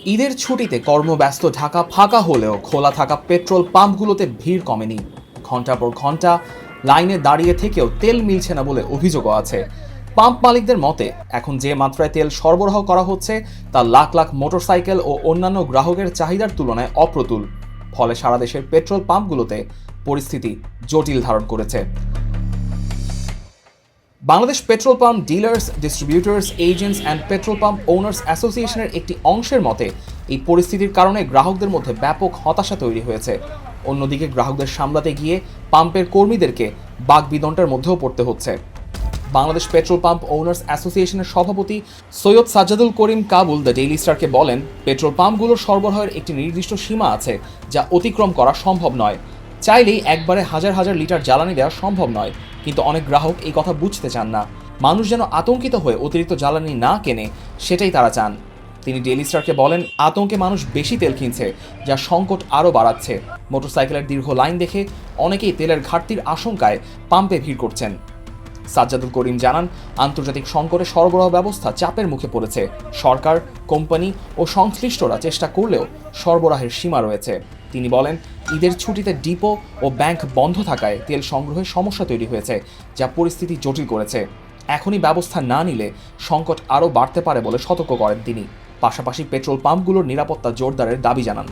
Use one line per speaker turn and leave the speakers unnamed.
ঈদের ছুটিতে কর্মব্যস্ত ঢাকা ফাঁকা হলেও খোলা থাকা পেট্রোল পাম্পগুলোতে ভিড় কমেনি। ঘন্টার পর ঘন্টা লাইনে দাঁড়িয়ে থেকেও তেল মিলছে না বলে অভিযোগও আছে। পাম্প মালিকদের মতে এখন যে মাত্রায় তেল সরবরাহ করা হচ্ছে তা লাখ লাখ মোটরসাইকেল ও অন্যান্য গ্রাহকের চাহিদার তুলনায় অপ্রতুল। ফলে সারা দেশের পেট্রোল পাম্পগুলোতে পরিস্থিতি জটিল ধারণ করেছে। Bangladesh petrol pump dealers, distributors, agents and petrol pump owners অ্যাসোসিয়েশনের একটি অংশের মতে এই পরিস্থিতির কারণে গ্রাহকদের মধ্যে ব্যাপক হতাশা তৈরি হয়েছে। অন্যদিকে গ্রাহকদের সামলাতে গিয়ে পাম্পের কর্মীদেরকে বাকবিতণ্ডার মধ্যেও পড়তে হচ্ছে। বাংলাদেশ পেট্রোল পাম্প ওনার্স অ্যাসোসিয়েশনের সভাপতি সৈয়দ সাজ্জাদুল করিম কাবুল দ্য ডেইলি স্টারকে বলেন, পেট্রোল পাম্পগুলোর সরবরাহের একটি নির্দিষ্ট সীমা আছে যা অতিক্রম করা সম্ভব নয়। চাইলেই একবারে হাজার হাজার লিটার জ্বালানি দেওয়া সম্ভব নয়, কিন্তু অনেক গ্রাহক এই কথা বুঝতে চান না। মানুষ যেন আতঙ্কিত হয়ে অতিরিক্ত জ্বালানি না কেনে, সেটাই তারা চান। তিনি ডেইলি স্টারকে বলেন, আতঙ্কে মানুষ বেশি তেল কিনছে, যা সংকট আরও বাড়াচ্ছে। মোটরসাইকেলের দীর্ঘ লাইন দেখে অনেকেই তেলের ঘাটতির আশঙ্কায় পাম্পে ভিড় করছেন। সাজ্জাদুল করিম জানান, আন্তর্জাতিক সংকটে সরবরাহ ব্যবস্থা চাপের মুখে পড়েছে। সরকার, কোম্পানি ও সংশ্লিষ্টরা চেষ্টা করলেও সরবরাহের সীমা রয়েছে। তিনি বলেন, ঈদের ছুটিতে ডিপো ও ব্যাংক বন্ধ থাকায় তেল সংগ্রহের সমস্যা তৈরি হয়েছে, যা পরিস্থিতি জটিল করেছে। এখনই ব্যবস্থা না নিলে সংকট আরও বাড়তে পারে বলে সতর্ক করেন তিনি। পাশাপাশি পেট্রোল পাম্পগুলোর নিরাপত্তা জোরদারের দাবি জানান।